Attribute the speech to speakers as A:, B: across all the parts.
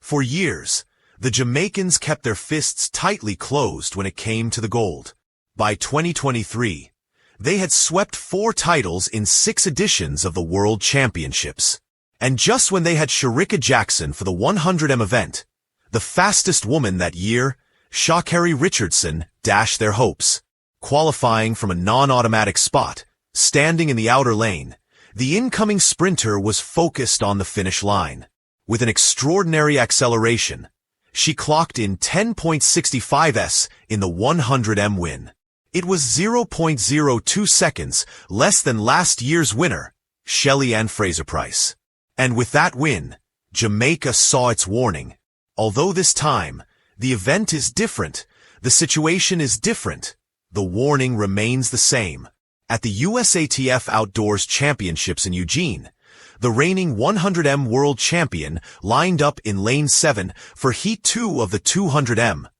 A: For years, the Jamaicans kept their fists tightly closed when it came to the gold. By 2023, they had swept 4 titles in 6 editions of the World Championships. And just when they had Sha'Carri Richardson for the 100m event, the fastest woman that year, Sha'Carri Richardson, dashed their hopes. Qualifying from a non-automatic spot, standing in the outer lane, the incoming sprinter was focused on the finish line. With an extraordinary acceleration, she clocked in 10.65s in the 100m win. It was 0.02 seconds less than last year's winner, Shelly-Ann Fraser-Pryce. And with that win, Jamaica saw its warning. Although this time, the event is different, the situation is different, the warning remains the same. At the USATF Outdoors Championships in Eugene, the reigning 100m world champion lined up in Lane 7 for Heat 2 of the 200m,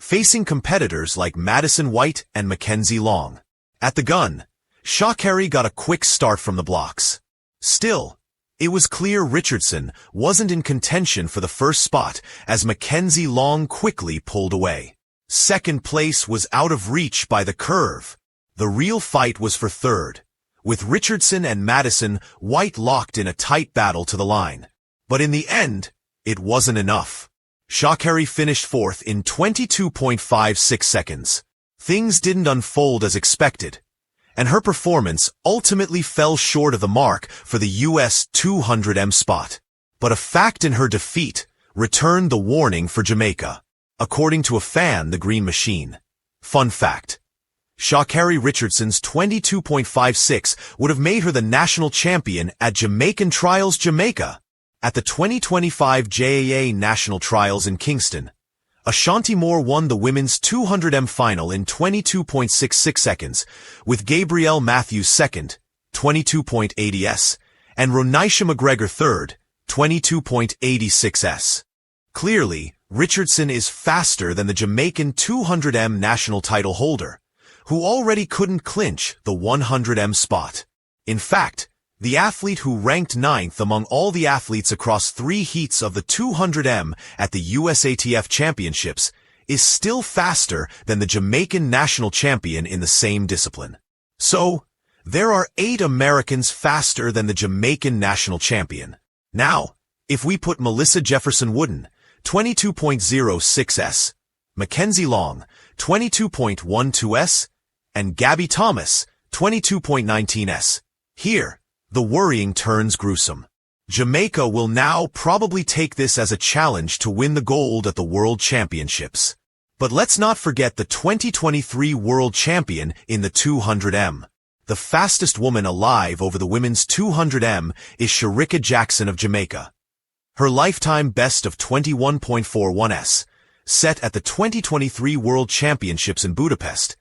A: facing competitors like Madison White and Mackenzie Long. At the gun, Sha'Carri got a quick start from the blocks. Still, it was clear Richardson wasn't in contention for the first spot as Mackenzie Long quickly pulled away. Second place was out of reach by the curve. The real fight was for third, with Richardson and Madison White locked in a tight battle to the line. But in the end, it wasn't enough. Sha'Carri finished fourth in 22.56 seconds. Things didn't unfold as expected, and her performance ultimately fell short of the mark for the US 200m spot. But a fact in her defeat returned the warning for Jamaica. According to a fan, the Green Machine. Fun fact: Sha'Carri Richardson's 22.56 would have made her the national champion at Jamaican Trials Jamaica. At the 2025 JAA National Trials in Kingston, Ashanti Moore won the women's 200m final in 22.66 seconds, with Gabrielle Matthews second, 22.80s, and Ronisha McGregor third, 22.86s. Clearly, Richardson is faster than the Jamaican 200m national title holder, who already couldn't clinch the 100m spot. In fact, the athlete who ranked 9th among all the athletes across 3 heats of the 200m at the USATF Championships is still faster than the Jamaican national champion in the same discipline. So, there are 8 Americans faster than the Jamaican national champion. Now, if we put Melissa Jefferson Wooden, 22.06s, Mackenzie Long, 22.12s, and Gabby Thomas, 22.19s, here, the worrying turns gruesome. Jamaica will now probably take this as a challenge to win the gold at the World Championships. But let's not forget the 2023 world champion in the 200m. The fastest woman alive over the women's 200m is Sha'Carri Richardson of Jamaica. Her lifetime best of 21.41s, set at the 2023 World Championships in Budapest,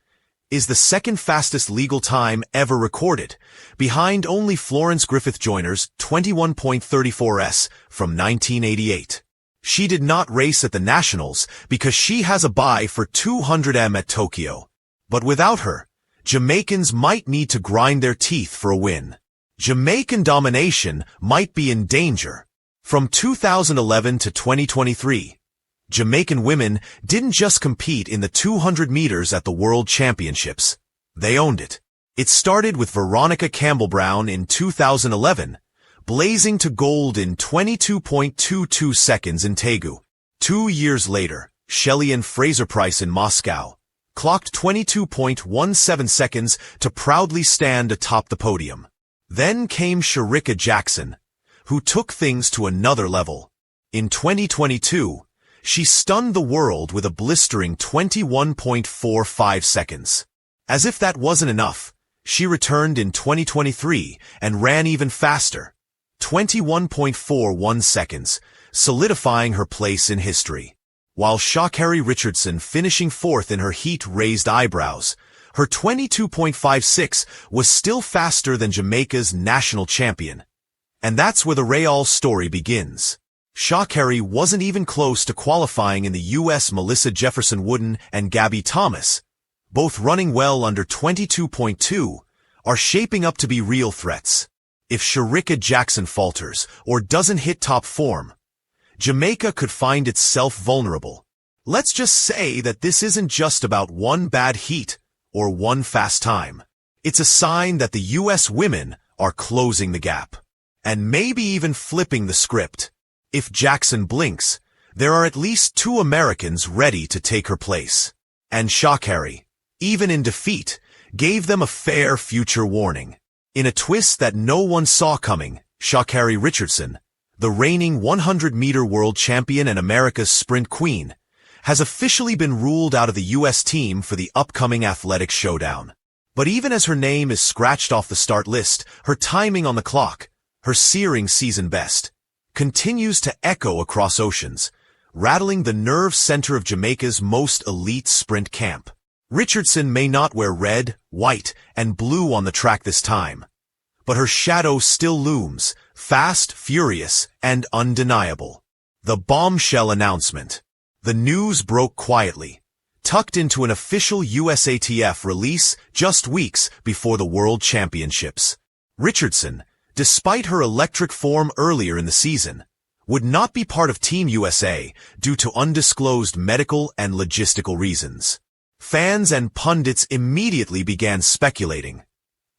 A: is the second fastest legal time ever recorded, behind only Florence Griffith Joyner's 21.34s from 1988. She did not race at the Nationals because she has a bye for 200m at Tokyo. But without her, Jamaicans might need to grind their teeth for a win. Jamaican domination might be in danger. From 2011 to 2023, Jamaican women didn't just compete in the 200 meters at the World Championships. They owned it. It started with Veronica Campbell-Brown in 2011, blazing to gold in 22.22 seconds in Daegu. 2 years later, Shelly-Ann Fraser-Pryce in Moscow clocked 22.17 seconds to proudly stand atop the podium. Then came Sha'Carri Richardson, who took things to another level. In 2022, she stunned the world with a blistering 21.45 seconds. As if that wasn't enough, she returned in 2023 and ran even faster, 21.41 seconds, solidifying her place in history. While Sha'Carri Richardson finishing fourth in her heat raised eyebrows, her 22.56 was still faster than Jamaica's national champion. And that's where the Real story begins. Sha'Carri wasn't even close to qualifying in the US. Melissa Jefferson Wooden and Gabby Thomas, both running well under 22.2, are shaping up to be real threats. If Sha'Carri Richardson falters or doesn't hit top form, Jamaica could find itself vulnerable. Let's just say that this isn't just about one bad heat or one fast time. It's a sign that the U.S. women are closing the gap, and maybe even flipping the script. If Jackson blinks, there are at least 2 Americans ready to take her place. And Sha'Carri, even in defeat, gave them a fair future warning. In a twist that no one saw coming, Sha'Carri Richardson, the reigning 100-meter world champion and America's sprint queen, has officially been ruled out of the U.S. team for the upcoming athletics showdown. But even as her name is scratched off the start list, her timing on the clock, her searing season best, continues to echo across oceans, rattling the nerve center of Jamaica's most elite sprint camp. Richardson may not wear red, white, and blue on the track this time, but her shadow still looms, fast, furious, and undeniable. The bombshell announcement. The news broke quietly, tucked into an official USATF release just weeks before the World Championships. Richardson, despite her electric form earlier in the season, would not be part of Team USA due to undisclosed medical and logistical reasons. Fans and pundits immediately began speculating.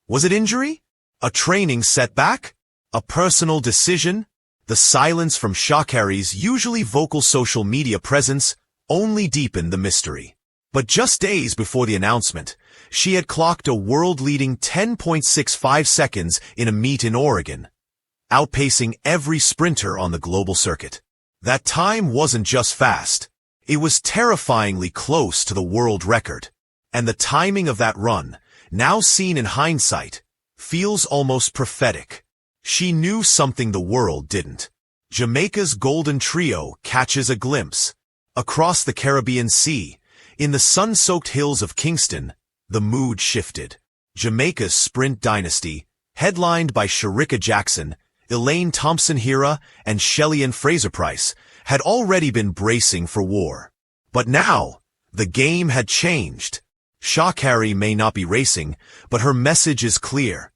A: Was it injury? A training setback? A personal decision? The silence from Sha'Carri's usually vocal social media presence only deepened the mystery. But just days before the announcement, she had clocked a world-leading 10.65 seconds in a meet in Oregon, outpacing every sprinter on the global circuit. That time wasn't just fast. It was terrifyingly close to the world record. And the timing of that run, now seen in hindsight, feels almost prophetic. She knew something the world didn't. Jamaica's golden trio catches a glimpse. Across the Caribbean Sea, in the sun-soaked hills of Kingston, the mood shifted. Jamaica's sprint dynasty, headlined by Sha'Carri Jackson, Elaine Thompson-Herah, and Shelly-Ann Fraser-Pryce, had already been bracing for war. But now, the game had changed. Sha'Carri may not be racing, but her message is clear.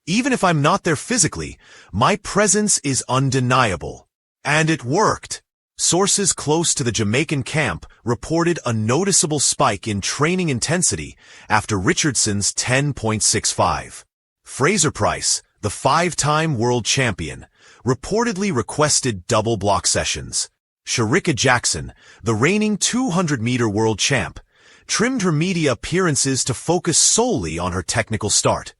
A: Even if I'm not there physically, my presence is undeniable. And it worked. Sources close to the Jamaican camp reported a noticeable spike in training intensity after Richardson's 10.65. Fraser-Pryce, the 5-time world champion, reportedly requested double block sessions. Sha'Carri Jackson, the reigning 200-meter world champ, trimmed her media appearances to focus solely on her technical start,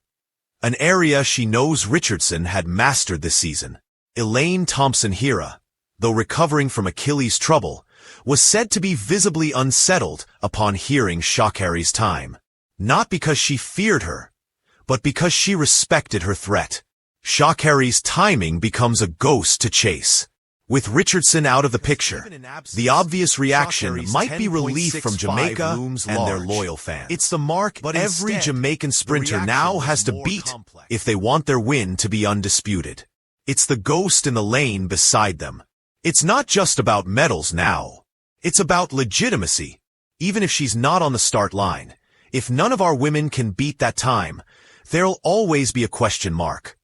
A: an area she knows Richardson had mastered this season. Elaine Thompson-Herah, though recovering from Achilles trouble, was said to be visibly unsettled upon hearing Sha'Carri's time. Not because she feared her, but because she respected her threat. Sha'Carri's timing becomes a ghost to chase. With Richardson out of the picture, the obvious reaction might be relief from Jamaica and their loyal fans. It's the mark every Jamaican sprinter now has to beat if they want their win to be undisputed. It's the ghost in the lane beside them. It's not just about medals now. It's about legitimacy. Even if she's not on the start line, if none of our women can beat that time, there'll always be a question mark.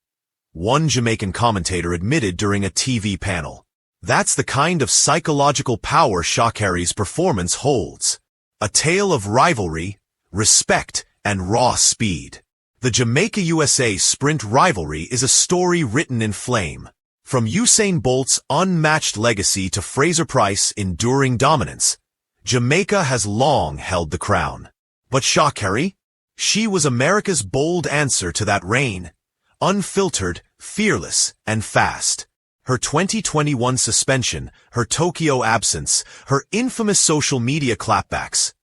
A: One Jamaican commentator admitted during a TV panel. That's the kind of psychological power Sha'Carri's performance holds. A tale of rivalry, respect, and raw speed. The Jamaica-USA sprint rivalry is a story written in flame. From Usain Bolt's unmatched legacy to Fraser-Pryce's enduring dominance, Jamaica has long held the crown. But Sha'Carri? She was America's bold answer to that reign. Unfiltered, fearless, and fast. Her 2021 suspension, her Tokyo absence, her infamous social media clapbacks.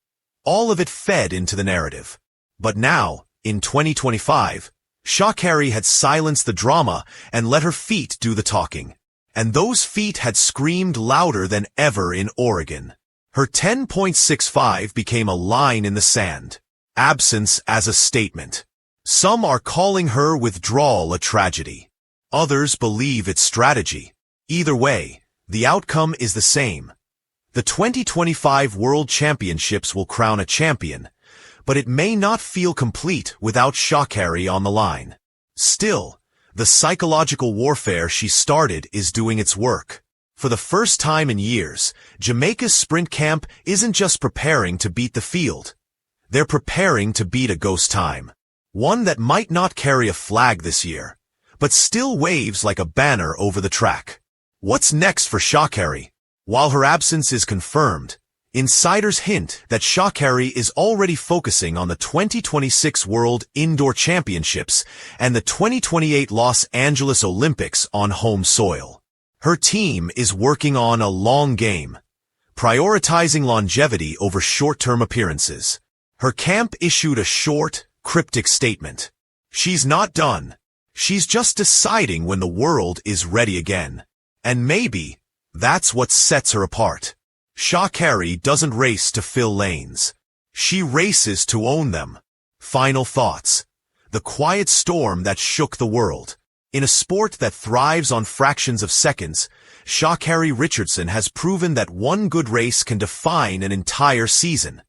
A: All of it fed into the narrative. But now, in 2025, Sha'Carri had silenced the drama and let her feet do the talking. And those feet had screamed louder than ever in Oregon. Her 10.65 became a line in the sand. Absence as a statement. Some are calling her withdrawal a tragedy. Others believe it's strategy. Either way, the outcome is the same. The 2025 World Championships will crown a champion, but it may not feel complete without Sha'Carri on the line. Still, the psychological warfare she started is doing its work. For the first time in years, Jamaica's sprint camp isn't just preparing to beat the field. They're preparing to beat a ghost time. One that might not carry a flag this year, but still waves like a banner over the track. What's next for Sha'Carri? While her absence is confirmed, insiders hint that Sha'Carri is already focusing on the 2026 World Indoor Championships and the 2028 Los Angeles Olympics on home soil. Her team is working on a long game, prioritizing longevity over short-term appearances. Her camp issued a short, cryptic statement. She's not done. She's just deciding when the world is ready again. And maybe that's what sets her apart. Sha'Carri doesn't race to fill lanes. She races to own them. Final thoughts. The quiet storm that shook the world. In a sport that thrives on fractions of seconds, Sha'Carri Richardson has proven that one good race can define an entire season,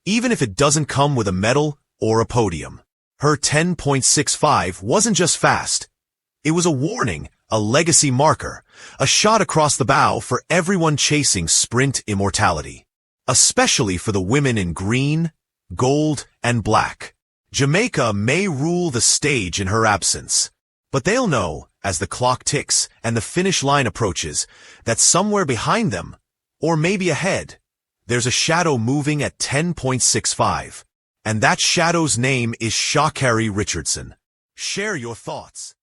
A: even if it doesn't come with a medal or a podium. Her 10.65 wasn't just fast. It was a warning, a legacy marker, a shot across the bow for everyone chasing sprint immortality. Especially for the women in green, gold, and black. Jamaica may rule the stage in her absence, but they'll know, as the clock ticks and the finish line approaches, that somewhere behind them, or maybe ahead, there's a shadow moving at 10.65. And that shadow's name is Sha'Carri Richardson. Share your thoughts.